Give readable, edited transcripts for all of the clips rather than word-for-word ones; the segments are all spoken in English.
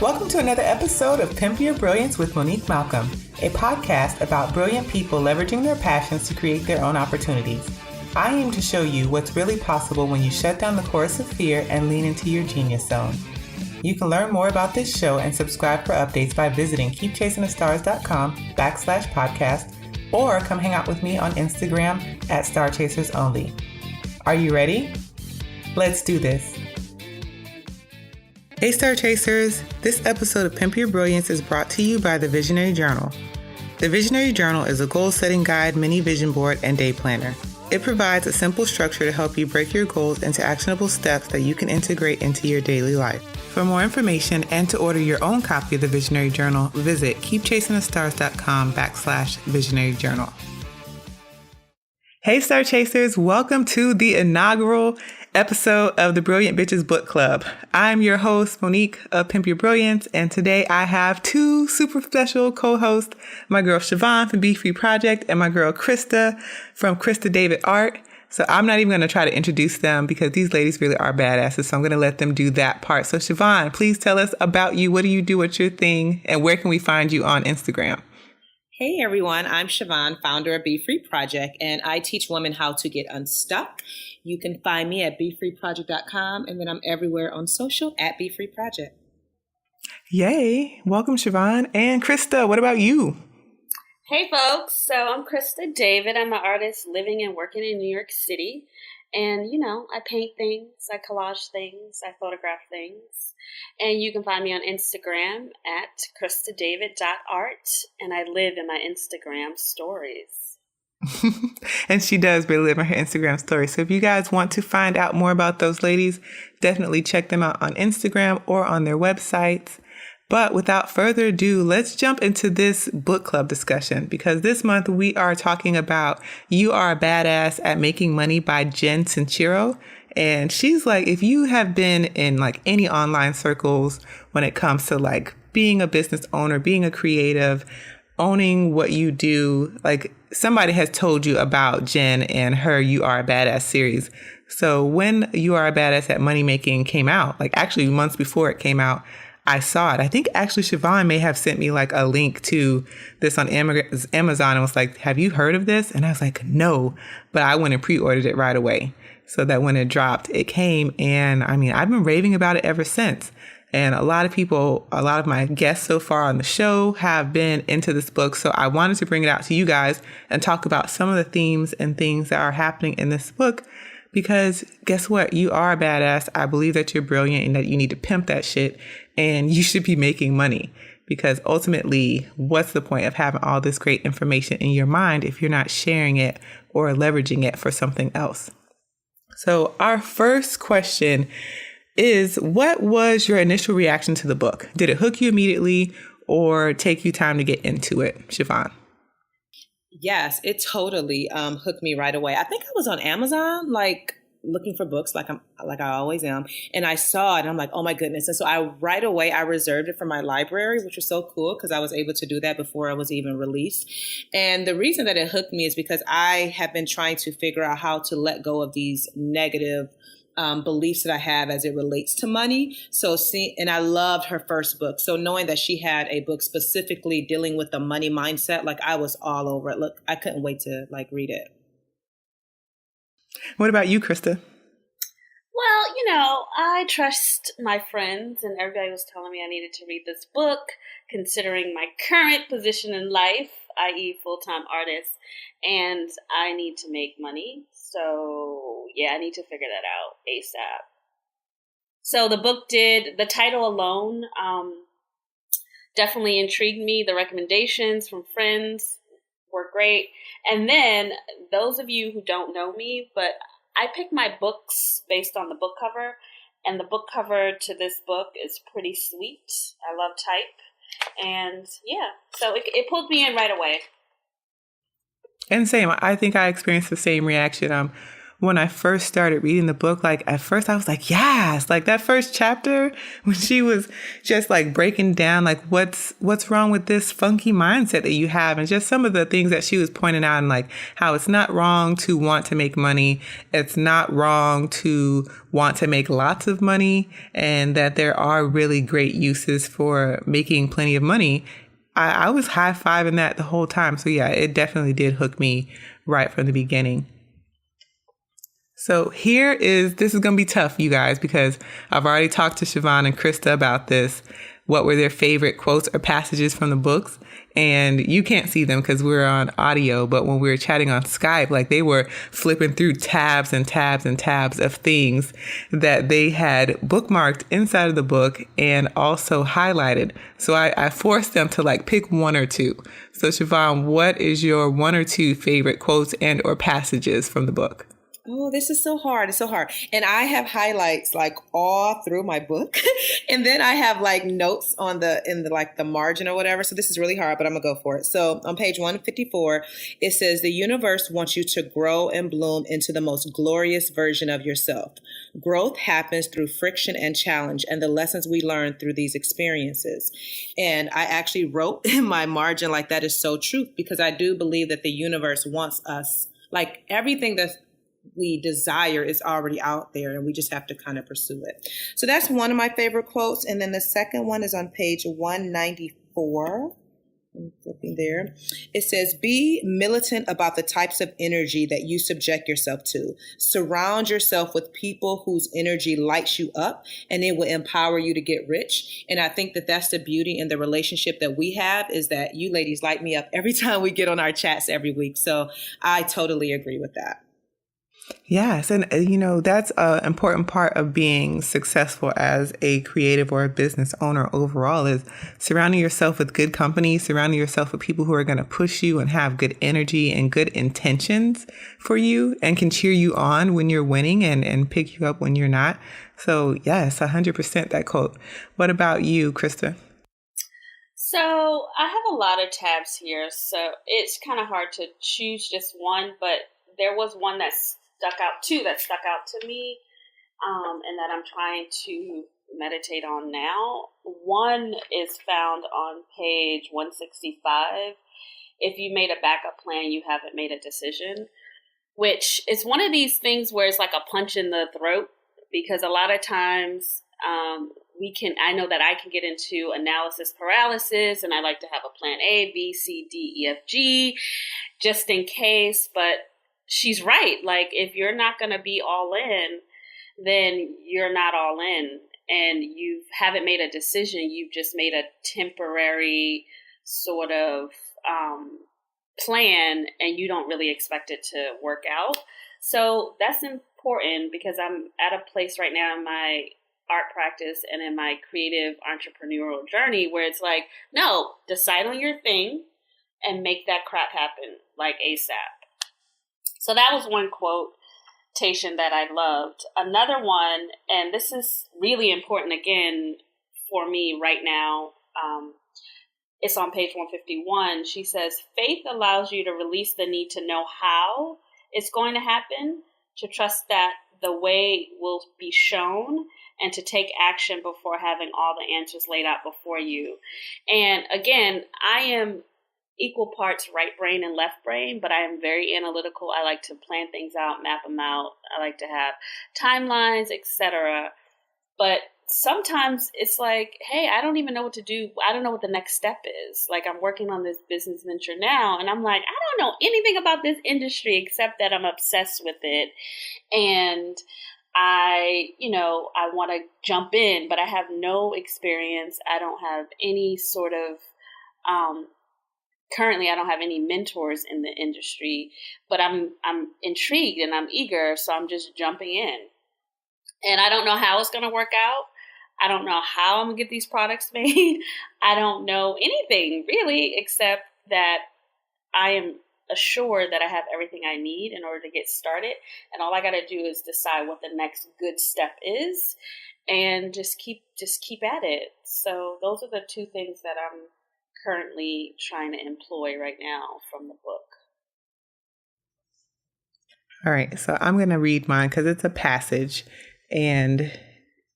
Welcome to another episode of Pimp Your Brilliance with Monique Malcolm, a podcast about brilliant people leveraging their passions to create their own opportunities. I aim to show you what's really possible when you shut down the chorus of fear and lean into your genius zone. You can learn more about this show and subscribe for updates by visiting keepchasingthestars.com/podcast or come hang out with me on Instagram at StarChasersOnly. Are you ready? Let's do this. Hey Star Chasers, this episode of Pimp Your Brilliance is brought to you by the Visionary Journal. The Visionary Journal is a goal-setting guide, mini vision board, and day planner. It provides a simple structure to help you break your goals into actionable steps that you can integrate into your daily life. For more information and to order your own copy of the Visionary Journal, visit keepchasingthestars.com/Visionary Journal. Hey Star Chasers, welcome to the inaugural episode of the Brilliant Bitches Book Club. I'm your host, Monique of Pimp Your Brilliance, and today I have two super special co-hosts, my girl Siobhan from Be Free Project and my girl Christa from Christa David Art. So I'm not even going to try to introduce them because these ladies really are badasses, so I'm going to let them do that part. So Siobhan, please tell us about you. What do you do? What's your thing? And where can we find you on Instagram? Hey everyone, I'm Siobhan, founder of Be Free Project, and I teach women how to get unstuck. You can find me at BeFreeProject.com, and then I'm everywhere on social at Be Free Project. Yay. Welcome, Siobhan. And Christa, what about you? Hey folks, so I'm Christa David. I'm an artist living and working in New York City. And, I paint things, I collage things, I photograph things. And you can find me on Instagram at christadavid.art. And I live in my Instagram stories. And she does really live in her Instagram story. So if you guys want to find out more about those ladies, definitely check them out on Instagram or on their websites. But without further ado, let's jump into this book club discussion because this month we are talking about You Are a Badass at Making Money by Jen Sincero. And she's like, if you have been in like any online circles when it comes to like being a business owner, being a creative, owning what you do, like somebody has told you about Jen and her You Are a Badass series. So when You Are a Badass at Money Making came out, like actually months before it came out, I saw it. I think actually Siobhan may have sent me like a link to this on Amazon and was like, have you heard of this? And I was like, no, but I went and pre-ordered it right away so that when it dropped, it came. And I mean, I've been raving about it ever since. And a lot of people, a lot of my guests so far on the show have been into this book. So I wanted to bring it out to you guys and talk about some of the themes and things that are happening in this book. Because guess what? You are a badass. I believe that you're brilliant and that you need to pimp that shit and you should be making money because ultimately, what's the point of having all this great information in your mind if you're not sharing it or leveraging it for something else? So our first question is, what was your initial reaction to the book? Did it hook you immediately or take you time to get into it, Siobhan? Yes, it totally hooked me right away. I think I was on Amazon, like looking for books, like I always am, and I saw it, and I'm like, oh my goodness! And so right away I reserved it for my library, which was so cool because I was able to do that before it was even released. And the reason that it hooked me is because I have been trying to figure out how to let go of these negative beliefs that I have as it relates to money. And I loved her first book. So knowing that she had a book specifically dealing with the money mindset, like I was all over it. Look, I couldn't wait to read it. What about you, Christa? Well, I trust my friends and everybody was telling me I needed to read this book considering my current position in life, i.e. full-time artist, and I need to make money. So, I need to figure that out ASAP. So the title alone definitely intrigued me. The recommendations from friends were great. And then those of you who don't know me, but I pick my books based on the book cover. And the book cover to this book is pretty sweet. I love type. And so it pulled me in right away. And same, I think I experienced the same reaction. when I first started reading the book, like at first I was like, yes, like that first chapter when she was just like breaking down like what's wrong with this funky mindset that you have, and just some of the things that she was pointing out, and like how it's not wrong to want to make money. It's not wrong to want to make lots of money, and that there are really great uses for making plenty of money. I was high-fiving that the whole time. So yeah, it definitely did hook me right from the beginning. So this is going to be tough, you guys, because I've already talked to Siobhan and Christa about this. What were their favorite quotes or passages from the books? And you can't see them because we're on audio, but when we were chatting on Skype, like they were flipping through tabs and tabs and tabs of things that they had bookmarked inside of the book and also highlighted. So I forced them to like pick one or two. So Siobhan, what is your one or two favorite quotes and or passages from the book? Oh, this is so hard. It's so hard. And I have highlights like all through my book. And then I have like notes in the margin or whatever. So this is really hard, but I'm gonna go for it. So on page 154, it says the universe wants you to grow and bloom into the most glorious version of yourself. Growth happens through friction and challenge and the lessons we learn through these experiences. And I actually wrote in my margin, like, that is so true, because I do believe that the universe wants us, like everything that we desire is already out there, and we just have to kind of pursue it. So that's one of my favorite quotes. And then the second one is on page 194. I'm flipping there. It says, be militant about the types of energy that you subject yourself to. Surround yourself with people whose energy lights you up, and it will empower you to get rich. And I think that that's the beauty in the relationship that we have, is that you ladies light me up every time we get on our chats every week. So I totally agree with that. Yes. And, that's an important part of being successful as a creative or a business owner overall, is surrounding yourself with good company, surrounding yourself with people who are going to push you and have good energy and good intentions for you and can cheer you on when you're winning and pick you up when you're not. So yes, 100% that quote. What about you, Christa? So I have a lot of tabs here, so it's kind of hard to choose just one, but there was one that stuck out to me, and that I'm trying to meditate on now. One is found on page 165. If you made a backup plan, you haven't made a decision, which is one of these things where it's like a punch in the throat, because a lot of times I know that I can get into analysis paralysis, and I like to have a plan A, B, C, D, E, F, G, just in case. But she's right. Like, if you're not going to be all in, then you're not all in, and you haven't made a decision. You've just made a temporary sort of plan, and you don't really expect it to work out. So that's important, because I'm at a place right now in my art practice and in my creative entrepreneurial journey where it's like, no, decide on your thing and make that crap happen, like ASAP. So that was one quotation that I loved. Another one, and this is really important again for me right now, it's on page 151. She says, faith allows you to release the need to know how it's going to happen, to trust that the way will be shown, and to take action before having all the answers laid out before you. And again, I am equal parts right brain and left brain, but I am very analytical. I like to plan things out, map them out. I like to have timelines, etc. But sometimes it's like, hey, I don't even know what to do. I don't know what the next step is. Like, I'm working on this business venture now, and I'm like, I don't know anything about this industry except that I'm obsessed with it. And I want to jump in, but I have no experience. I don't have any sort of, currently I don't have any mentors in the industry, but I'm intrigued and I'm eager. So I'm just jumping in, and I don't know how it's going to work out. I don't know how I'm going to get these products made. I don't know anything really, except that I am assured that I have everything I need in order to get started. And all I got to do is decide what the next good step is and just keep at it. So those are the two things that I'm currently trying to employ right now from the book. All right, so I'm going to read mine because it's a passage. And,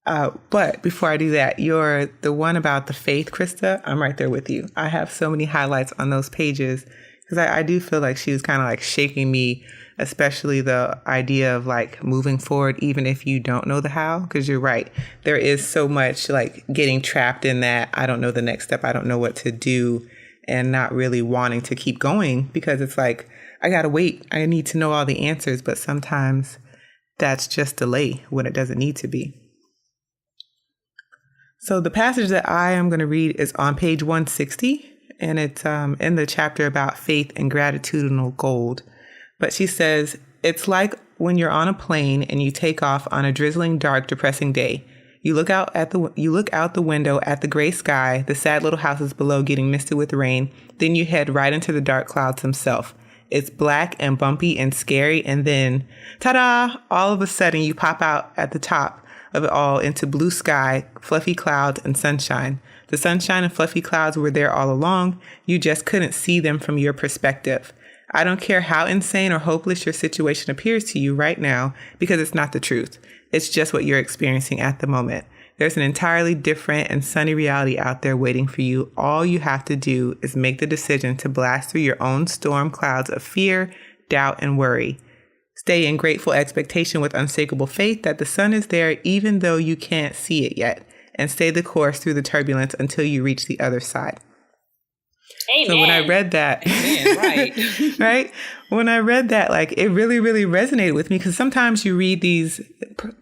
but before I do that, you're the one about the faith, Christa. I'm right there with you. I have so many highlights on those pages because I do feel like she was kind of like shaking me, especially the idea of like moving forward, even if you don't know the how, because you're right. There is so much like getting trapped in that. I don't know the next step. I don't know what to do, and not really wanting to keep going because it's like, I got to wait. I need to know all the answers. But sometimes that's just delay when it doesn't need to be. So the passage that I am going to read is on page 160, and it's in the chapter about faith and gratitudinal gold. But she says, it's like when you're on a plane and you take off on a drizzling, dark, depressing day. You look out the window at the gray sky, the sad little houses below getting misted with rain. Then you head right into the dark clouds themselves. It's black and bumpy and scary, and then, ta-da! All of a sudden, you pop out at the top of it all into blue sky, fluffy clouds, and sunshine. The sunshine and fluffy clouds were there all along. You just couldn't see them from your perspective. I don't care how insane or hopeless your situation appears to you right now, because it's not the truth. It's just what you're experiencing at the moment. There's an entirely different and sunny reality out there waiting for you. All you have to do is make the decision to blast through your own storm clouds of fear, doubt, and worry. Stay in grateful expectation with unshakable faith that the sun is there even though you can't see it yet, and stay the course through the turbulence until you reach the other side. Amen. So when I read that, Amen, right. right? When I read that, like it really, really resonated with me, because sometimes you read these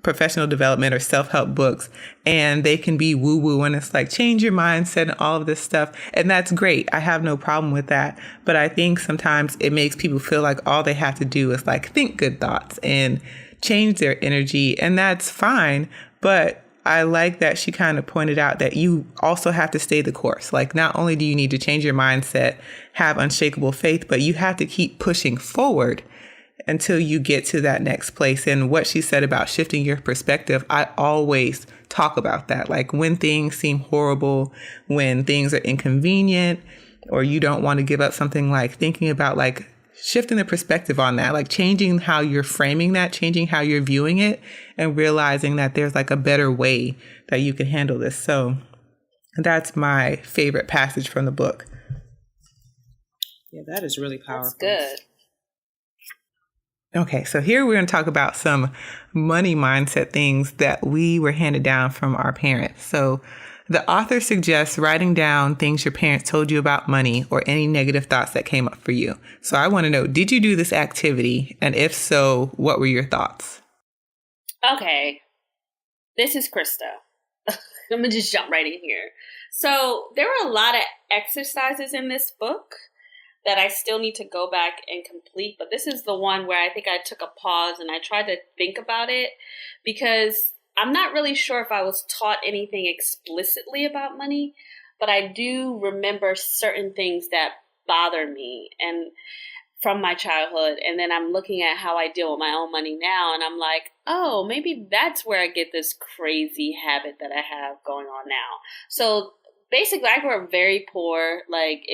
professional development or self-help books and they can be woo-woo, and it's like change your mindset and all of this stuff. And that's great. I have no problem with that. But I think sometimes it makes people feel like all they have to do is like think good thoughts and change their energy. And that's fine. But I like that she kind of pointed out that you also have to stay the course. Like, not only do you need to change your mindset, have unshakable faith, but you have to keep pushing forward until you get to that next place. And what she said about shifting your perspective, I always talk about that. Like when things seem horrible, when things are inconvenient, or you don't want to give up something, like thinking about like shifting the perspective on that, like changing how you're framing that, changing how you're viewing it, and realizing that there's like a better way that you can handle this. So that's my favorite passage from the book. Yeah, that is really powerful. That's good. Okay, so here we're going to talk about some money mindset things that we were handed down from our parents. So the author suggests writing down things your parents told you about money or any negative thoughts that came up for you. So I want to know, did you do this activity? And if so, what were your thoughts? Okay, this is Christa. I'm going to just jump right in here. So there were a lot of exercises in this book that I still need to go back and complete. But this is the one where I think I took a pause and I tried to think about it, because I'm not really sure if I was taught anything explicitly about money, but I do remember certain things that bother me and from my childhood. And then I'm looking at how I deal with my own money now, and I'm like, oh, maybe that's where I get this crazy habit that I have going on now. So basically, I grew up very poor. Like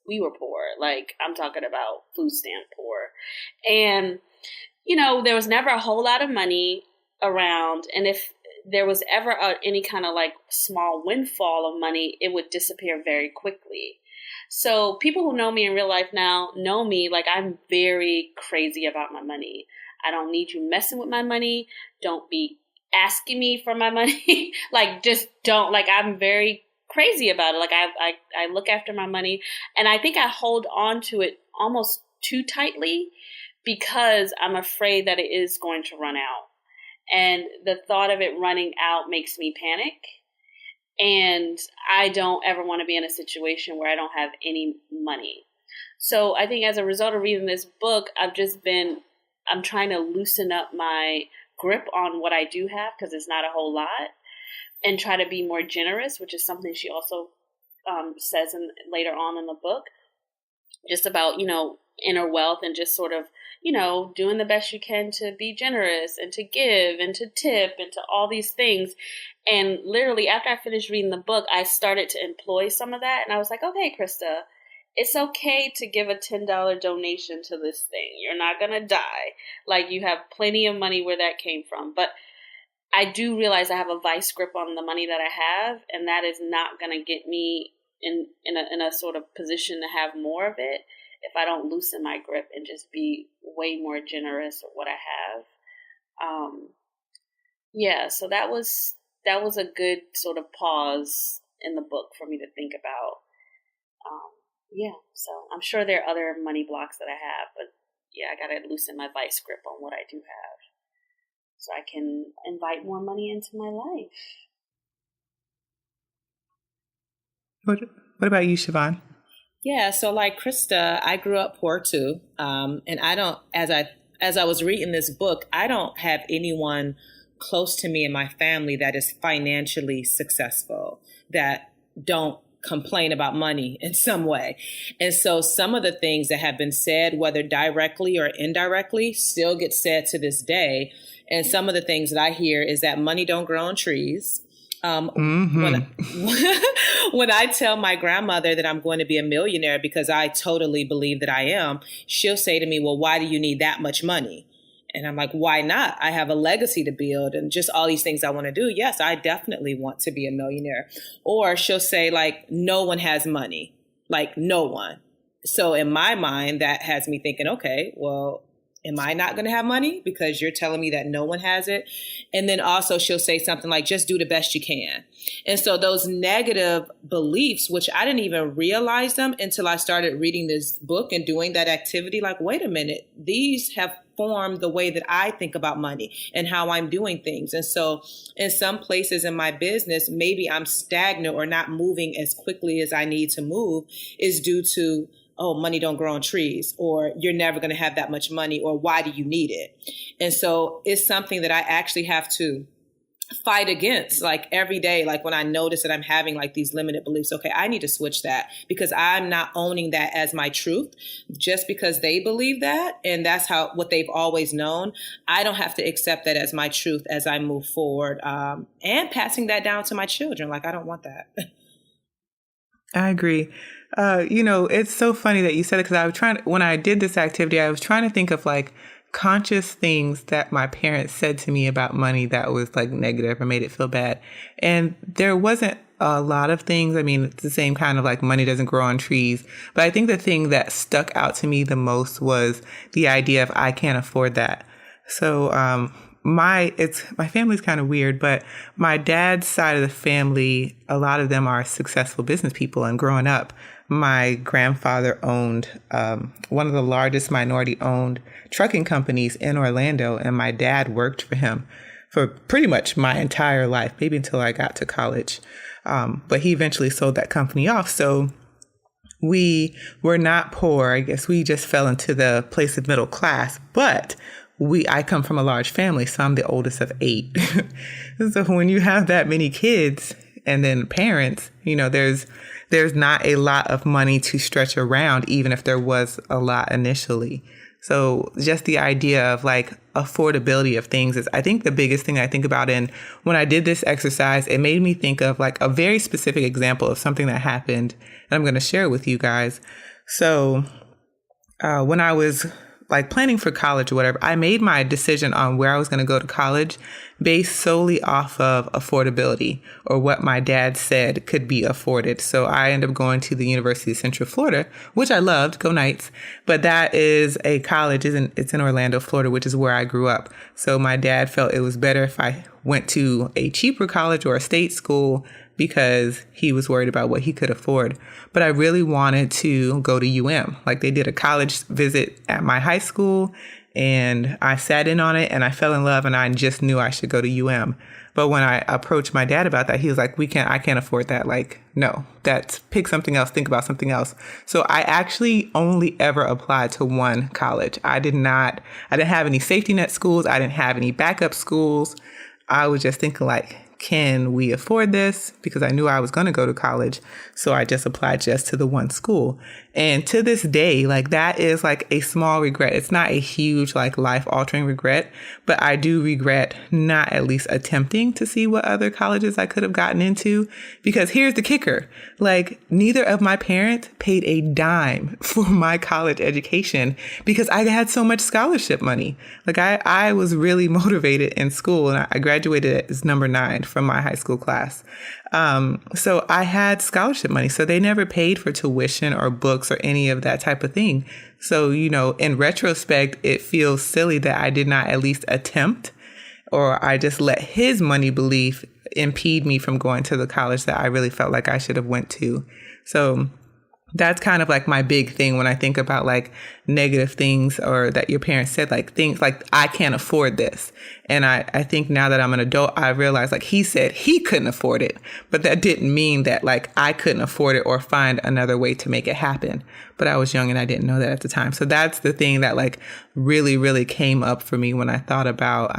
we were poor. Like I'm talking about food stamp poor. And, there was never a whole lot of money around, and if there was ever any kind of like small windfall of money, it would disappear very quickly. So people who know me in real life now know me like I'm very crazy about my money. I don't need you messing with my money. Don't be asking me for my money. Like just don't. Like I'm very crazy about it. Like I look after my money, and I think I hold on to it almost too tightly because I'm afraid that it is going to run out. And the thought of it running out makes me panic. And I don't ever want to be in a situation where I don't have any money. So I think as a result of reading this book, I'm trying to loosen up my grip on what I do have, because it's not a whole lot, and try to be more generous, which is something she also says later on in the book, just about, inner wealth and just sort of, doing the best you can to be generous and to give and to tip and to all these things. And literally after I finished reading the book, I started to employ some of that. And I was like, okay, Christa, it's okay to give a $10 donation to this thing. You're not going to die. Like, you have plenty of money where that came from. But I do realize I have a vice grip on the money that I have, and that is not going to get me in a sort of position to have more of it if I don't loosen my grip and just be way more generous with what I have. So that was a good sort of pause in the book for me to think about. So I'm sure there are other money blocks that I have, but I got to loosen my vice grip on what I do have so I can invite more money into my life. What about you, Siobhan? Yeah, so like Christa, I grew up poor too. And I don't, as I was reading this book, I don't have anyone close to me in my family that is financially successful, that don't complain about money in some way. And so some of the things that have been said, whether directly or indirectly, still get said to this day. And some of the things that I hear is that money don't grow on trees. When I tell my grandmother that I'm going to be a millionaire because I totally believe that I am, she'll say to me, well, why do you need that much money? And I'm like, why not? I have a legacy to build and just all these things I want to do. Yes, I definitely want to be a millionaire. Or she'll say, like, no one has money, like no one. So in my mind, that has me thinking, okay, well, am I not going to have money because you're telling me that no one has it? And then also she'll say something like, just do the best you can. And so those negative beliefs, which I didn't even realize them until I started reading this book and doing that activity, like, wait a minute, these have formed the way that I think about money and how I'm doing things. And so in some places in my business, maybe I'm stagnant or not moving as quickly as I need to move is due to, oh, money don't grow on trees, or you're never going to have that much money, or why do you need it? And so it's something that I actually have to fight against, like every day. Like when I notice that I'm having like these limited beliefs, okay, I need to switch that because I'm not owning that as my truth just because they believe that. And that's what they've always known. I don't have to accept that as my truth as I move forward, and passing that down to my children. Like, I don't want that. I agree. It's so funny that you said it because when I did this activity, I was trying to think of like conscious things that my parents said to me about money that was like negative or made it feel bad. And there wasn't a lot of things. I mean, it's the same kind of like money doesn't grow on trees. But I think the thing that stuck out to me the most was the idea of I can't afford that. So, my family's kind of weird, but my dad's side of the family, a lot of them are successful business people. And growing up, my grandfather owned one of the largest minority-owned trucking companies in Orlando, and my dad worked for him for pretty much my entire life, maybe until I got to college. But he eventually sold that company off. So we were not poor. I guess we just fell into the place of middle class. But I come from a large family, so I'm the oldest of 8. So when you have that many kids and then parents, there's not a lot of money to stretch around, even if there was a lot initially. So just the idea of like affordability of things is, I think, the biggest thing I think about. And when I did this exercise, it made me think of like a very specific example of something that happened. And I'm going to share it with you guys. So when I was like planning for college or whatever, I made my decision on where I was going to go to college based solely off of affordability or what my dad said could be afforded. So I ended up going to the University of Central Florida, which I loved, go Knights. But that is a college, it's in Orlando, Florida, which is where I grew up. So my dad felt it was better if I went to a cheaper college or a state school because he was worried about what he could afford. But I really wanted to go to UM. Like, they did a college visit at my high school and I sat in on it and I fell in love and I just knew I should go to UM. But when I approached my dad about that, he was like, I can't afford that. Like, no, pick something else, think about something else. So I actually only ever applied to one college. I didn't have any safety net schools. I didn't have any backup schools. I was just thinking like, can we afford this? Because I knew I was going to go to college. So I just applied just to the one school. And to this day, like that is like a small regret. It's not a huge, like life altering regret, but I do regret not at least attempting to see what other colleges I could have gotten into. Because here's the kicker, like neither of my parents paid a dime for my college education because I had so much scholarship money. Like I was really motivated in school, and I graduated as number 9 from my high school class. So I had scholarship money. So they never paid for tuition or books or any of that type of thing. So, you know, in retrospect, it feels silly that I did not at least attempt, or I just let his money belief impede me from going to the college that I really felt like I should have went to. So that's kind of like my big thing when I think about like negative things, or that your parents said, like things like, I can't afford this. And I think now that I'm an adult, I realize like he said he couldn't afford it, but that didn't mean that like I couldn't afford it or find another way to make it happen. But I was young and I didn't know that at the time. So that's the thing that like really, really came up for me when I thought about,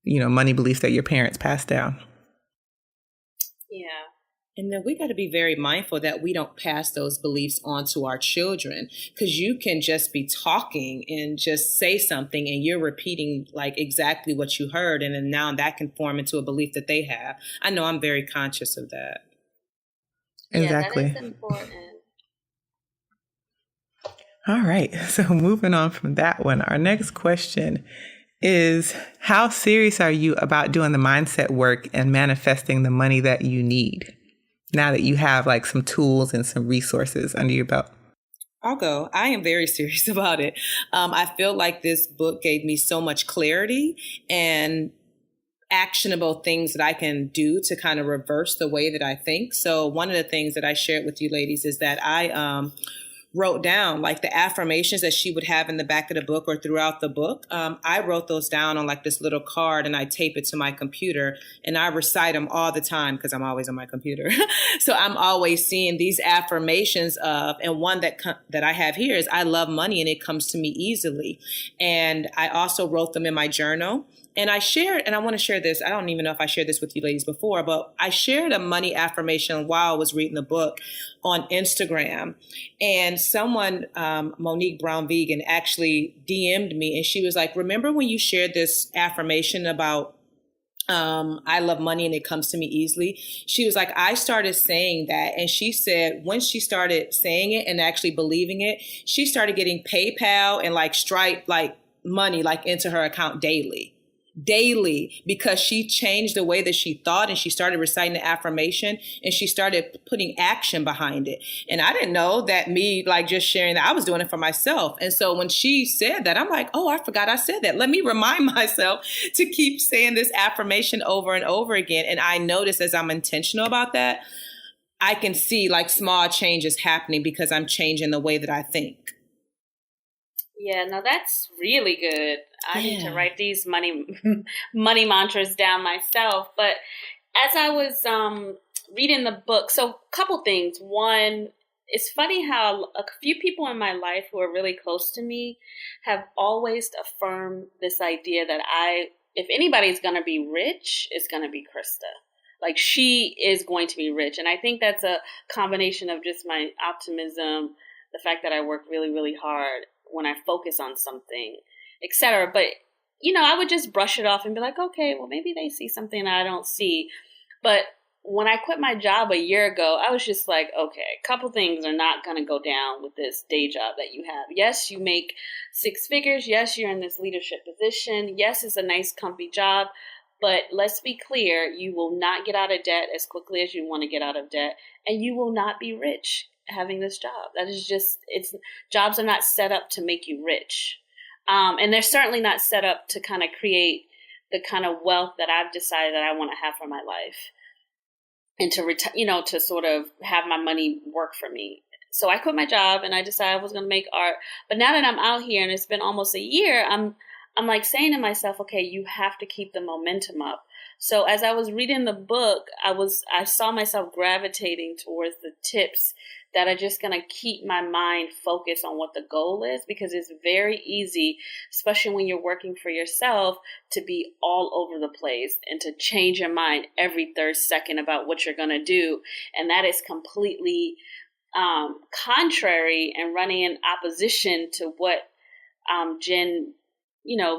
you know, money beliefs that your parents passed down. Yeah. And then we got to be very mindful that we don't pass those beliefs on to our children, because you can just be talking and just say something and you're repeating like exactly what you heard. And then now that can form into a belief that they have. I know I'm very conscious of that. Exactly. Yeah, that is important. All right. So moving on from that one, our next question is, how serious are you about doing the mindset work and manifesting the money that you need now that you have like some tools and some resources under your belt? I'll go. I am very serious about it. I feel like this book gave me so much clarity and actionable things that I can do to kind of reverse the way that I think. So one of the things that I shared with you ladies is that I wrote down like the affirmations that she would have in the back of the book or throughout the book. I wrote those down on like this little card and I tape it to my computer and I recite them all the time because I'm always on my computer. So I'm always seeing these affirmations of, and one that I have here is, I love money and it comes to me easily. And I also wrote them in my journal. And I shared, and I want to share this. I don't even know if I shared this with you ladies before, but I shared a money affirmation while I was reading the book on Instagram. And someone, Monique Brown Vegan, actually DM'd me and she was like, remember when you shared this affirmation about I love money and it comes to me easily? She was like, I started saying that. And she said, when she started saying it and actually believing it, she started getting PayPal and like Stripe, like money, like into her account daily, because she changed the way that she thought and she started reciting the affirmation and she started putting action behind it. And I didn't know that me like just sharing that, I was doing it for myself. And so when she said that, I'm like, oh, I forgot I said that. Let me remind myself to keep saying this affirmation over and over again. And I notice as I'm intentional about that, I can see like small changes happening because I'm changing the way that I think. Yeah, no, that's really good. I need to write these money mantras down myself. But as I was reading the book, so a couple things. One, it's funny how a few people in my life who are really close to me have always affirmed this idea that if anybody's going to be rich, it's going to be Christa. Like, she is going to be rich. And I think that's a combination of just my optimism, the fact that I work really, really hard when I focus on something, etc. But, you know, I would just brush it off and be like, okay, well, maybe they see something I don't see. But when I quit my job a year ago, I was just like, okay, a couple things are not going to go down with this day job that you have. Yes, you make 6 figures. Yes, you're in this leadership position. Yes, it's a nice, comfy job. But let's be clear, you will not get out of debt as quickly as you want to get out of debt. And you will not be rich having this job. That is just, jobs are not set up to make you rich. And they're certainly not set up to kind of create the kind of wealth that I've decided that I want to have for my life and to to sort of have my money work for me. So I quit my job and I decided I was going to make art. But now that I'm out here and it's been almost a year, I'm like saying to myself, okay, you have to keep the momentum up. So as I was reading the book, I saw myself gravitating towards the tips that are just going to keep my mind focused on what the goal is, because it's very easy, especially when you're working for yourself, to be all over the place and to change your mind every third second about what you're going to do. And that is completely contrary and running in opposition to what Jen,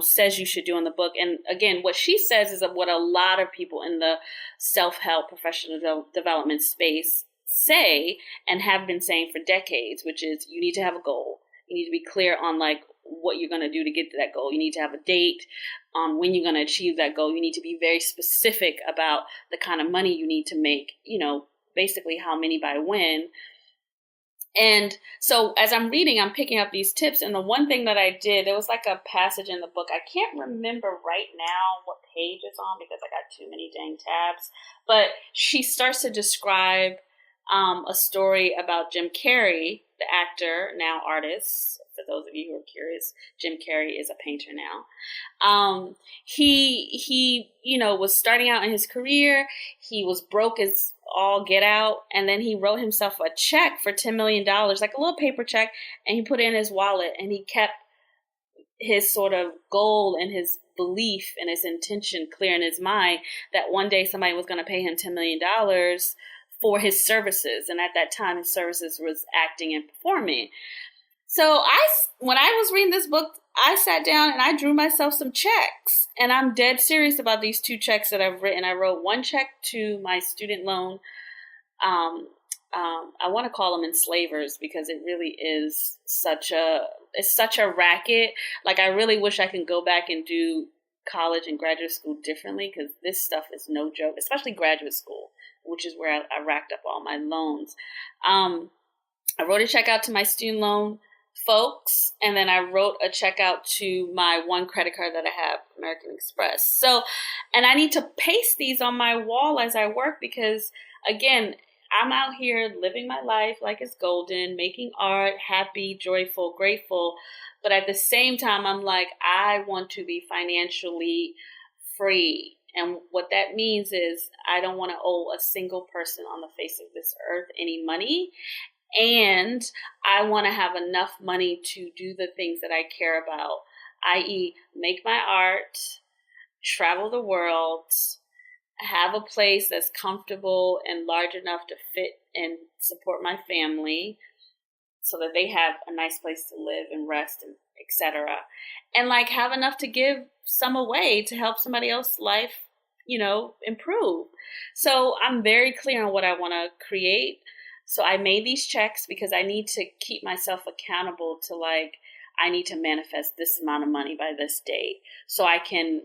says you should do in the book. And again, what she says is what a lot of people in the self-help professional development space say and have been saying for decades, which is you need to have a goal. You need to be clear on like what you're going to do to get to that goal. You need to have a date on when you're going to achieve that goal. You need to be very specific about the kind of money you need to make, basically how many by when. And so as I'm reading, I'm picking up these tips. And the one thing that I did, there was like a passage in the book. I can't remember right now what page it's on because I got too many dang tabs. But she starts to describe a story about Jim Carrey, the actor, now artist. For those of you who are curious, Jim Carrey is a painter now. He was starting out in his career. He was broke as all get out. And then he wrote himself a check for $10 million, like a little paper check, and he put it in his wallet, and he kept his sort of goal and his belief and his intention clear in his mind that one day somebody was going to pay him $10 million for his services. And at that time, his services was acting and performing. So when I was reading this book, I sat down and I drew myself some checks. And I'm dead serious about these 2 checks that I've written. I wrote one check to my student loan. I want to call them enslavers because it really is such a racket. Like, I really wish I could go back and do college and graduate school differently, because this stuff is no joke, especially graduate school, which is where I racked up all my loans. I wrote a check out to my student loan folks, and then I wrote a check out to my one credit card that I have, American Express. So, and I need to paste these on my wall as I work because, again, I'm out here living my life like it's golden, making art, happy, joyful, grateful. But at the same time, I'm like, I want to be financially free. And what that means is I don't want to owe a single person on the face of this earth any money. And I want to have enough money to do the things that I care about, i.e. make my art, travel the world, have a place that's comfortable and large enough to fit and support my family so that they have a nice place to live and rest and etc. And like have enough to give some away to help somebody else's life, improve. So I'm very clear on what I want to create. So I made these checks because I need to keep myself accountable to like, I need to manifest this amount of money by this date so I can,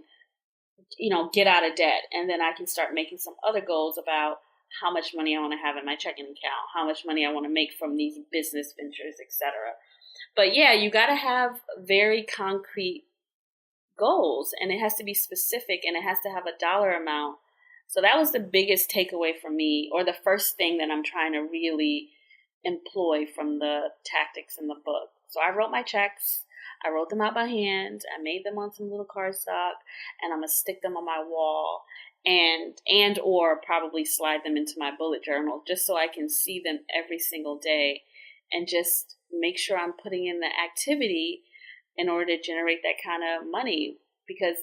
get out of debt. And then I can start making some other goals about how much money I want to have in my checking account, how much money I want to make from these business ventures, etc. But yeah, you got to have very concrete goals, and it has to be specific, and it has to have a dollar amount. So that was the biggest takeaway for me, or the first thing that I'm trying to really employ from the tactics in the book. So I wrote my checks. I wrote them out by hand. I made them on some little cardstock, and I'm going to stick them on my wall and or probably slide them into my bullet journal just so I can see them every single day and just make sure I'm putting in the activity in order to generate that kind of money, because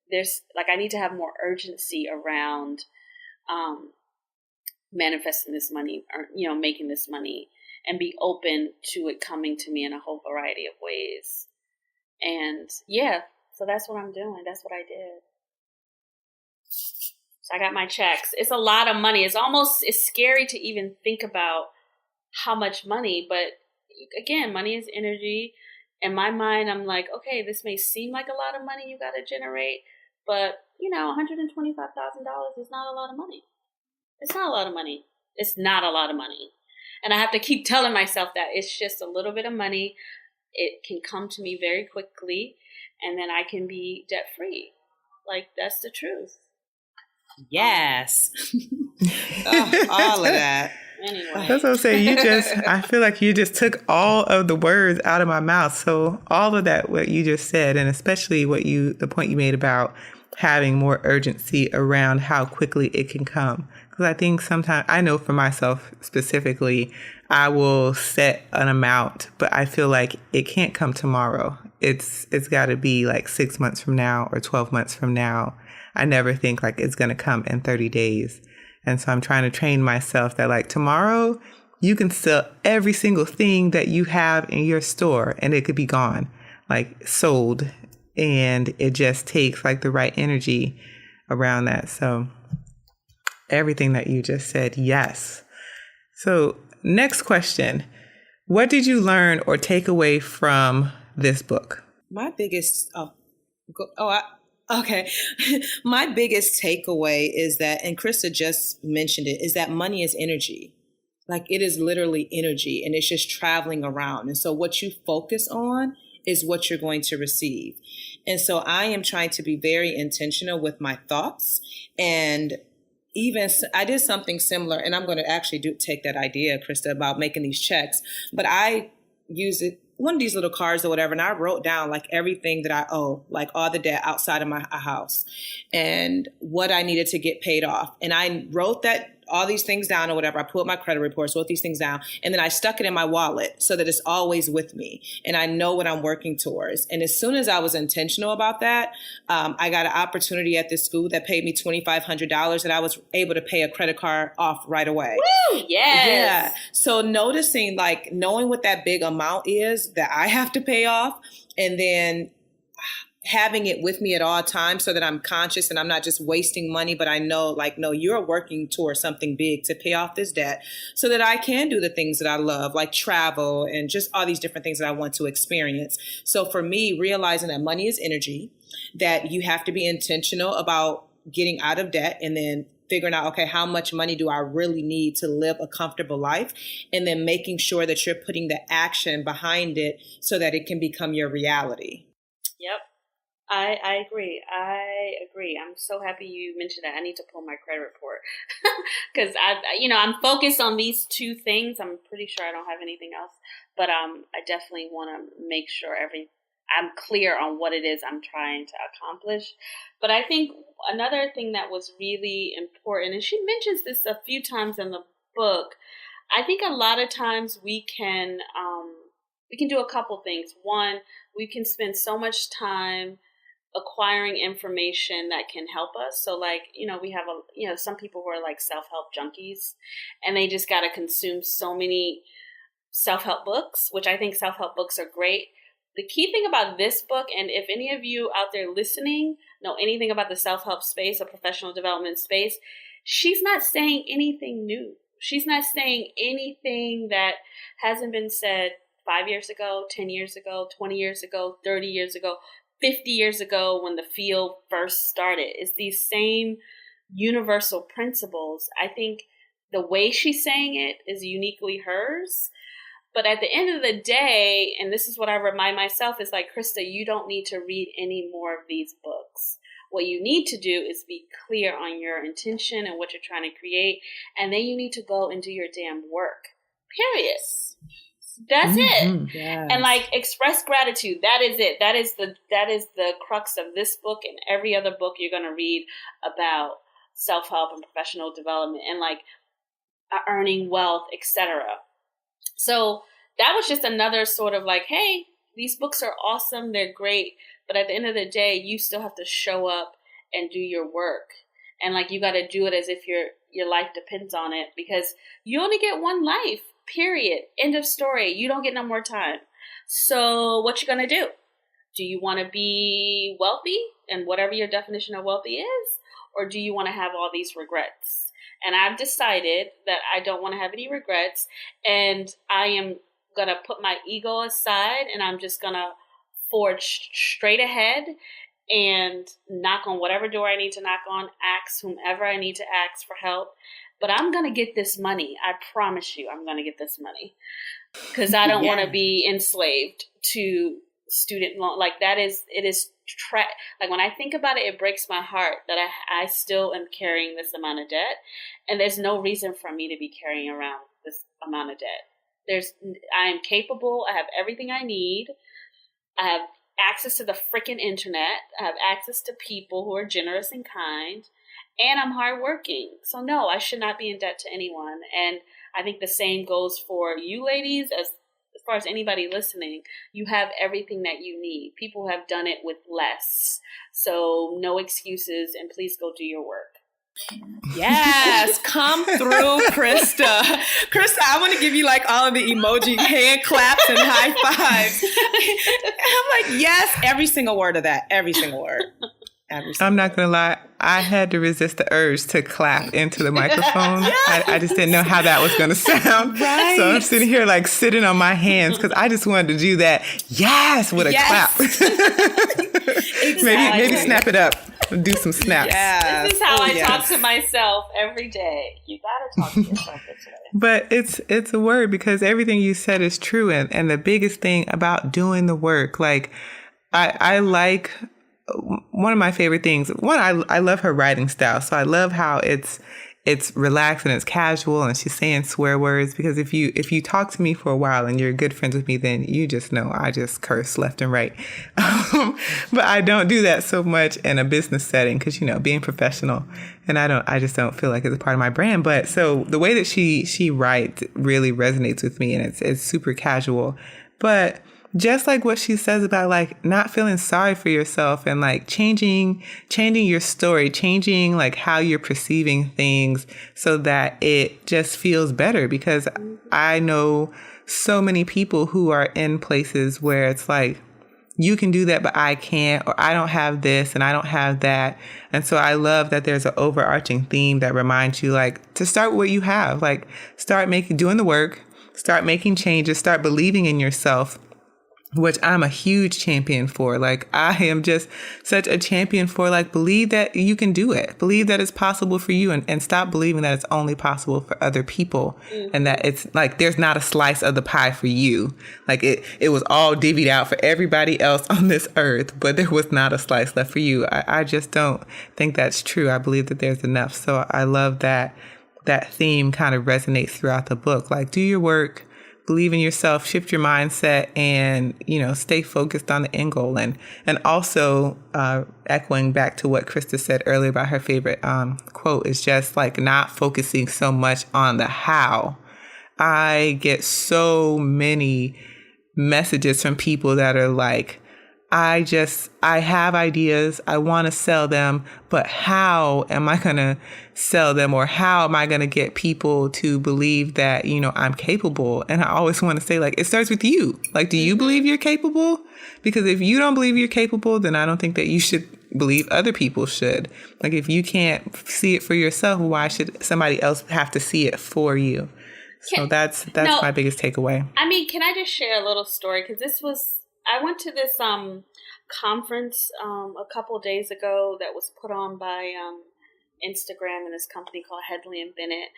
there's I need to have more urgency around manifesting this money, or making this money, and be open to it coming to me in a whole variety of ways. And yeah, so that's what I'm doing. That's what I did. So I got my checks. It's a lot of money. It's scary to even think about how much money, but again, money is energy. In my mind, I'm like, okay, this may seem like a lot of money you got to generate, but $125,000 is not a lot of money. It's not a lot of money. It's not a lot of money. And I have to keep telling myself that it's just a little bit of money. It can come to me very quickly, and then I can be debt free. Like, that's the truth. Yes. All of that. Anyway. That's what I'm saying. I feel like you just took all of the words out of my mouth. So all of that, what you just said, and especially the point you made about having more urgency around how quickly it can come. Because I think sometimes, I know for myself specifically, I will set an amount, but I feel like it can't come tomorrow. It's got to be like 6 months from now or 12 months from now. I never think like it's going to come in 30 days. And so I'm trying to train myself that like tomorrow you can sell every single thing that you have in your store and it could be gone, like sold. And it just takes like the right energy around that. So everything that you just said, yes. So next question. What did you learn or take away from this book? My biggest, okay. My biggest takeaway is that, and Christa just mentioned it, is that money is energy. Like it is literally energy and it's just traveling around. And so what you focus on is what you're going to receive. And so I am trying to be very intentional with my thoughts. And even I did something similar, and I'm going to actually take that idea, Christa, about making these checks. But I use it, one of these little cards or whatever, and I wrote down like everything that I owe, like all the debt outside of my house and what I needed to get paid off. And I wrote that all these things down or whatever. I pulled my credit reports, wrote these things down, and then I stuck it in my wallet so that it's always with me and I know what I'm working towards. And as soon as I was intentional about that, I got an opportunity at this school that paid me $2,500 that I was able to pay a credit card off right away. Woo! Yes. Yeah. So noticing, like knowing what that big amount is that I have to pay off, and then having it with me at all times so that I'm conscious and I'm not just wasting money, but I know like, no, you're working towards something big to pay off this debt so that I can do the things that I love, like travel and just all these different things that I want to experience. So for me, realizing that money is energy, that you have to be intentional about getting out of debt and then figuring out, okay, how much money do I really need to live a comfortable life? And then making sure that you're putting the action behind it so that it can become your reality. Yep. I agree. I'm so happy you mentioned that. I need to pull my credit report because I'm focused on these two things. I'm pretty sure I don't have anything else, but I definitely want to make sure I'm clear on what it is I'm trying to accomplish. But I think another thing that was really important, and she mentions this a few times in the book, I think a lot of times we can do a couple things. One, we can spend so much time acquiring information that can help us. So like, we have some people who are like self-help junkies and they just got to consume so many self-help books, which I think self-help books are great. The key thing about this book, and if any of you out there listening know anything about the self-help space or professional development space, she's not saying anything new. She's not saying anything that hasn't been said 5 years ago, 10 years ago, 20 years ago, 30 years ago, 50 years ago when the field first started. It's these same universal principles. I think the way she's saying it is uniquely hers. But at the end of the day, and this is what I remind myself, is like, Christa, you don't need to read any more of these books. What you need to do is be clear on your intention and what you're trying to create. And then you need to go and do your damn work. Period. That's it. Yes. And like express gratitude. That is it. That is the crux of this book and every other book you're going to read about self-help and professional development and like earning wealth, etc. So that was just another sort of like, hey, these books are awesome. They're great. But at the end of the day, you still have to show up and do your work. And like, you got to do it as if your life depends on it, because you only get one life. Period. End of story. You don't get no more time. So what you gonna do? Do you want to be wealthy, and whatever your definition of wealthy is, or do you want to have all these regrets? And I've decided that I don't want to have any regrets, and I am gonna put my ego aside, and I'm just gonna forge straight ahead and knock on whatever door I need to knock on, ask whomever I need to ask for help. But I'm going to get this money. I promise you I'm going to get this money, because I don't want to be enslaved to student loan. Like like when I think about it, it breaks my heart that I still am carrying this amount of debt. And there's no reason for me to be carrying around this amount of debt. I am capable. I have everything I need. I have access to the freaking internet. I have access to people who are generous and kind, and I'm hardworking. So no, I should not be in debt to anyone. And I think the same goes for you ladies as far as anybody listening. You have everything that you need. People have done it with less. So no excuses, and please go do your work. Yes, come through, Christa. Christa, I want to give you like all of the emoji hand claps and high fives. I'm like, yes, every single word of that. Every single word. I'm not going to lie. I had to resist the urge to clap into the microphone. Yes. I just didn't know how that was going to sound. Right. So I'm sitting here like sitting on my hands because I just wanted to do that. Yes, with a clap. Exactly. maybe snap it up. Do some snaps. Yes. This is how I talk to myself every day. You gotta talk to yourself this way. But it's a word, because everything you said is true. And the biggest thing about doing the work, like I like, one of my favorite things, I love her writing style. So I love how it's relaxed and it's casual, and she's saying swear words, because if you talk to me for a while and you're good friends with me, then you just know I just curse left and right. But I don't do that so much in a business setting, because, being professional, and I just don't feel like it's a part of my brand. But so the way that she writes really resonates with me, and it's super casual. But just like what she says about like not feeling sorry for yourself, and like changing your story, changing like how you're perceiving things so that it just feels better. Because I know so many people who are in places where it's like, you can do that, but I can't, or I don't have this and I don't have that. And so I love that there's an overarching theme that reminds you like to start with what you have, like start doing the work, start making changes, start believing in yourself, which I'm a huge champion for. Like, I am just such a champion for, like, believe that you can do it. Believe that it's possible for you, and stop believing that it's only possible for other people. Mm-hmm. And that it's like, there's not a slice of the pie for you. Like it was all divvied out for everybody else on this earth, but there was not a slice left for you. I just don't think that's true. I believe that there's enough. So I love that theme kind of resonates throughout the book. Like, do your work, believe in yourself, shift your mindset, and, stay focused on the end goal. And also echoing back to what Christa said earlier about her favorite quote, is just like not focusing so much on the how. I get so many messages from people that are like, I have ideas, I want to sell them, but how am I going to sell them? Or how am I going to get people to believe that, I'm capable? And I always want to say, like, it starts with you. Like, do you believe you're capable? Because if you don't believe you're capable, then I don't think that you should believe other people should. Like, if you can't see it for yourself, why should somebody else have to see it for you? So that's my biggest takeaway. I mean, can I just share a little story? Because I went to this conference a couple of days ago that was put on by Instagram and this company called Headley and Bennett.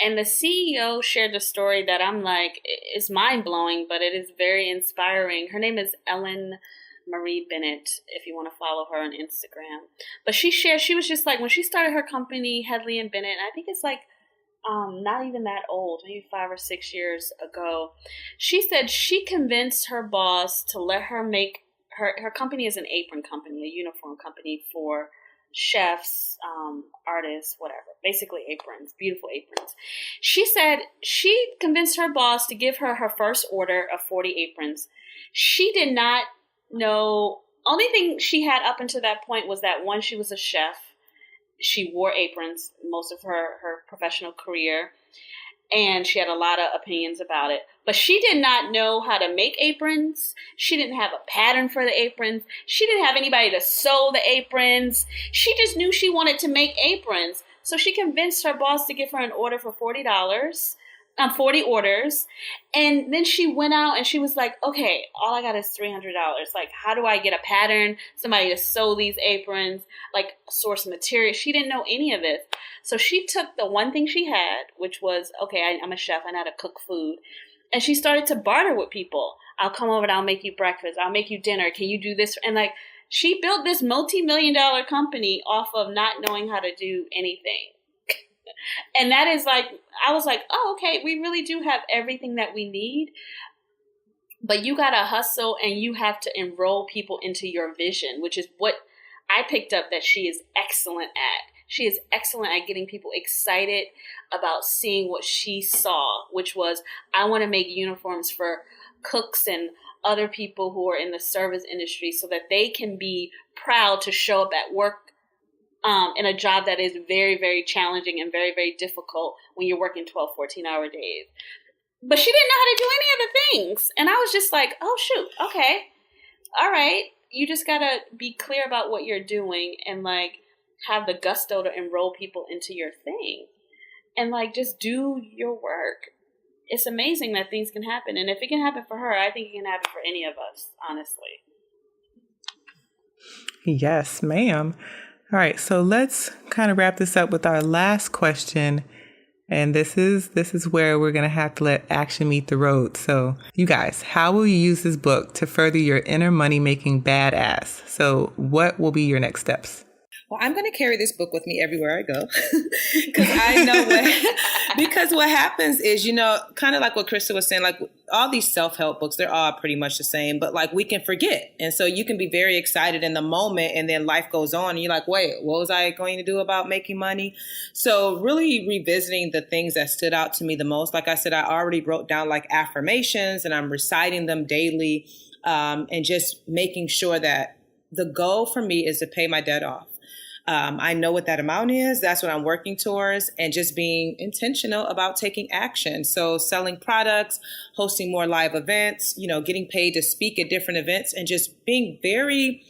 And the CEO shared a story that I'm like, it's mind-blowing, but it is very inspiring. Her name is Ellen Marie Bennett, if you want to follow her on Instagram. But she was just like, when she started her company, Headley and Bennett, I think it's like, not even that old, maybe 5 or 6 years ago. She said she convinced her boss to let her make her company is an apron company, a uniform company for chefs, artists, whatever. Basically aprons, beautiful aprons. She said she convinced her boss to give her her first order of 40 aprons. She did not know, only thing she had up until that point was that one, she was a chef. She wore aprons most of her professional career, and she had a lot of opinions about it. But she did not know how to make aprons. She didn't have a pattern for the aprons. She didn't have anybody to sew the aprons. She just knew she wanted to make aprons. So she convinced her boss to give her an order for $40, 40 orders. And then she went out and she was like, okay, all I got is $300. Like, how do I get a pattern, somebody to sew these aprons, like source material? She didn't know any of this. So she took the one thing she had, which was, okay, I'm a chef, I know how to cook food. And she started to barter with people. I'll come over and I'll make you breakfast. I'll make you dinner. Can you do this? And like, she built this multi-million-dollar company off of not knowing how to do anything. And that is like, I was like, oh, okay, we really do have everything that we need. But you got to hustle and you have to enroll people into your vision, which is what I picked up that she is excellent at. She is excellent at getting people excited about seeing what she saw, which was, I want to make uniforms for cooks and other people who are in the service industry so that they can be proud to show up at work in a job that is very, very challenging and very, very difficult when you're working 12, 14-hour days. But she didn't know how to do any of the things. And I was just like, oh, shoot. Okay. All right. You just got to be clear about what you're doing and like have the gusto to enroll people into your thing and like just do your work. It's amazing that things can happen. And if it can happen for her, I think it can happen for any of us, honestly. Yes, ma'am. All right. So let's kind of wrap this up with our last question. And this is where we're going to have to let action meet the road. So you guys, how will you use this book to further your inner money-making badass? So what will be your next steps? Well, I'm going to carry this book with me everywhere I go because I know because what happens is, you know, kind of like what Christa was saying, like all these self-help books, they're all pretty much the same, but like we can forget. And so you can be very excited in the moment and then life goes on and you're like, wait, what was I going to do about making money? So really revisiting the things that stood out to me the most. Like I said, I already wrote down like affirmations and I'm reciting them daily and just making sure that the goal for me is to pay my debt off. I know what that amount is. That's what I'm working towards, and just being intentional about taking action. So selling products, hosting more live events, you know, getting paid to speak at different events, and just being very,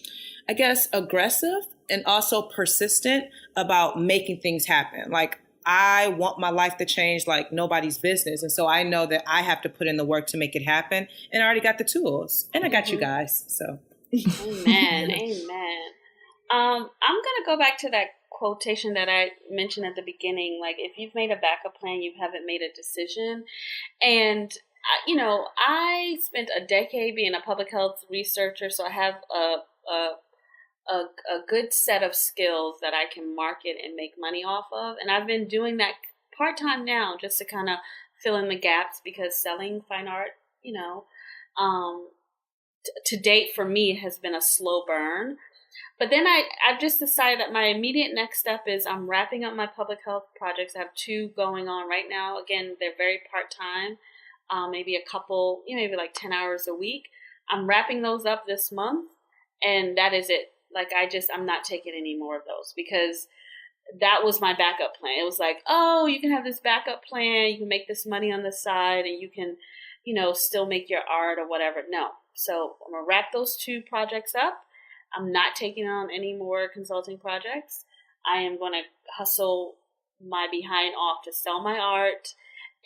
I guess, aggressive and also persistent about making things happen. Like I want my life to change like nobody's business. And so I know that I have to put in the work to make it happen. And I already got the tools and I got you guys. So Amen. Amen. I'm going to go back to that quotation that I mentioned at the beginning. Like, if you've made a backup plan, you haven't made a decision. And, you know, I spent a decade being a public health researcher, so I have a good set of skills that I can market and make money off of. And I've been doing that part-time now just to kind of fill in the gaps because selling fine art, you know, to date for me has been a slow burn. But then I've just decided that my immediate next step is I'm wrapping up my public health projects. I have 2 going on right now. Again, they're very part-time, maybe a couple, you know, maybe like 10 hours a week. I'm wrapping those up this month, and that is it. Like, I'm not taking any more of those because that was my backup plan. It was like, oh, you can have this backup plan. You can make this money on the side, and you can, you know, still make your art or whatever. No. So I'm going to wrap those 2 projects up. I'm not taking on any more consulting projects. I am going to hustle my behind off to sell my art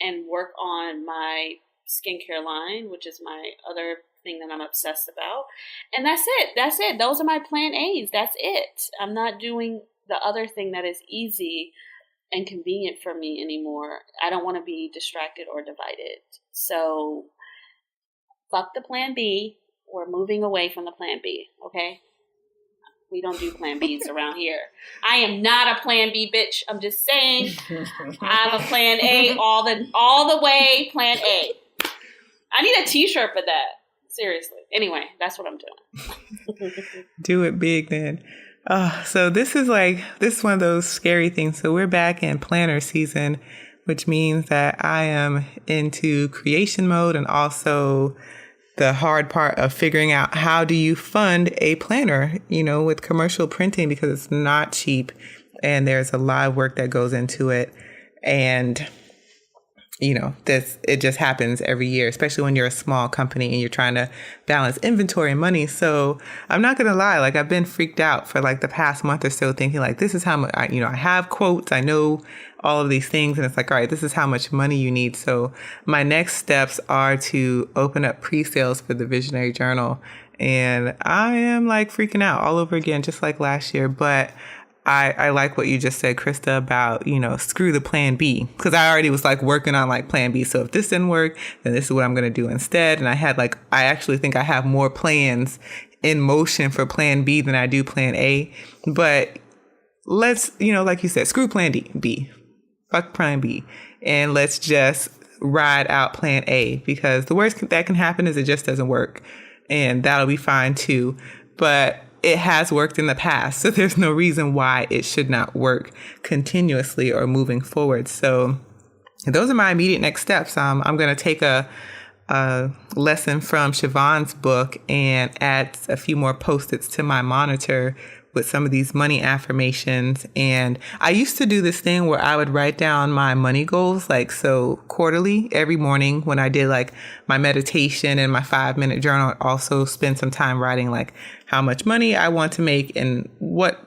and work on my skincare line, which is my other thing that I'm obsessed about. And that's it. That's it. Those are my plan A's. That's it. I'm not doing the other thing that is easy and convenient for me anymore. I don't want to be distracted or divided. So fuck the plan B. We're moving away from the plan B. Okay. We don't do plan Bs around here. I am not a plan B bitch. I'm just saying I'm a plan A all the way, plan A. I need a t-shirt for that. Seriously. Anyway, that's what I'm doing. Do it big then. So this is one of those scary things. So we're back in planner season, which means that I am into creation mode and also the hard part of figuring out how do you fund a planner, you know, with commercial printing, because it's not cheap and there's a lot of work that goes into it. And, you know, it just happens every year, especially when you're a small company and you're trying to balance inventory and money. So I'm not going to lie, like I've been freaked out for like the past month or so thinking like, this is how much, I have quotes, I know all of these things. And it's like, all right, this is how much money you need. So my next steps are to open up pre-sales for the Visionary Journal. And I am like freaking out all over again, just like last year. But I like what you just said, Christa, about, you know, screw the plan B, because I already was like working on like plan B. So if this didn't work, then this is what I'm going to do instead. And I actually think I have more plans in motion for plan B than I do plan A. But let's, you know, like you said, screw plan B. Fuck plan B. And let's just ride out plan A, because the worst that can happen is it just doesn't work, and that'll be fine too. But it has worked in the past, so there's no reason why it should not work continuously or moving forward. So those are my immediate next steps. I'm going to take a lesson from Siobhan's book and add a few more Post-its to my monitor with some of these money affirmations. And I used to do this thing where I would write down my money goals, so quarterly, every morning when I did my meditation and my 5-minute journal. I'd also spend some time writing how much money I want to make and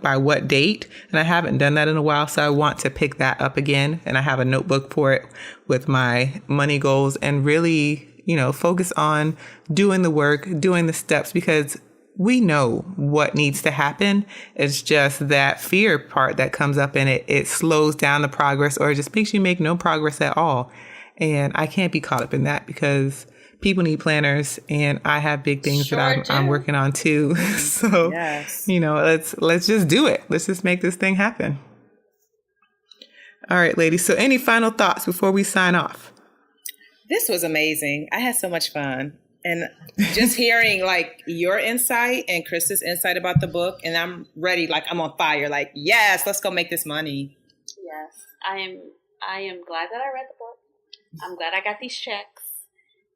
by what date. And I haven't done that in a while, so I want to pick that up again. And I have a notebook for it with my money goals, and really, focus on doing the work, doing the steps, because we know what needs to happen. It's just that fear part that comes up in it. It slows down the progress, or it just makes you make no progress at all. And I can't be caught up in that, because people need planners, and I have big things that I'm working on too. So, yes. Let's just do it. Let's just make this thing happen. All right, ladies. So any final thoughts before we sign off? This was amazing. I had so much fun. And just hearing your insight and Christa's insight about the book, and I'm ready, I'm on fire, yes, let's go make this money. Yes, I am glad that I read the book. I'm glad I got these checks,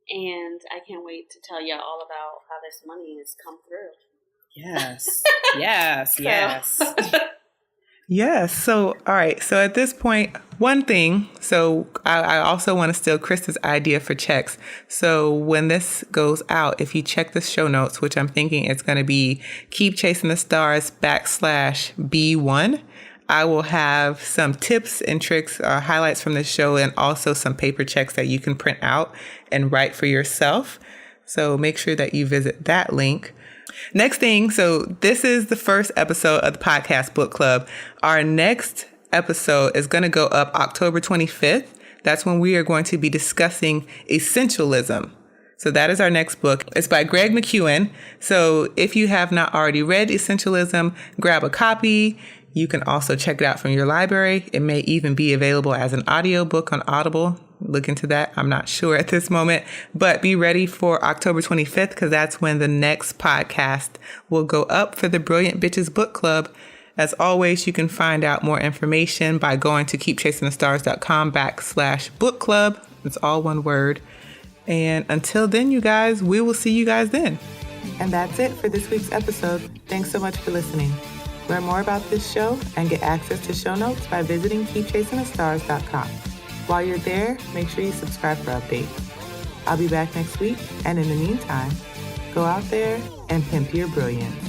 and I can't wait to tell you all about how this money has come through. Yes, yes. Yes. So, all right. So at this point, one thing, so I also want to steal Christa's idea for checks. So when this goes out, if you check the show notes, which I'm thinking it's going to be Keep Chasing the Stars /B1, I will have some tips and tricks, highlights from the show, and also some paper checks that you can print out and write for yourself. So make sure that you visit that link. Next thing, so this is the first episode of the podcast book club. Our next episode is going to go up October 25th. That's when we are going to be discussing essentialism. So that is our next book. It's by Greg McKeown. So if you have not already read Essentialism, grab a copy. You can also check it out from your library. It may even be available as an audiobook on Audible. Look into that. I'm not sure at this moment, but be ready for October 25th, because that's when the next podcast will go up for the Brilliant Bitches Book Club. As always, you can find out more information by going to keepchasingthestars.com /book club. It's all one word. And until then, you guys, we will see you guys then. And that's it for this week's episode. Thanks so much for listening. Learn more about this show and get access to show notes by visiting keepchasingthestars.com. While you're there, make sure you subscribe for updates. I'll be back next week, and in the meantime, go out there and pimp your brilliance.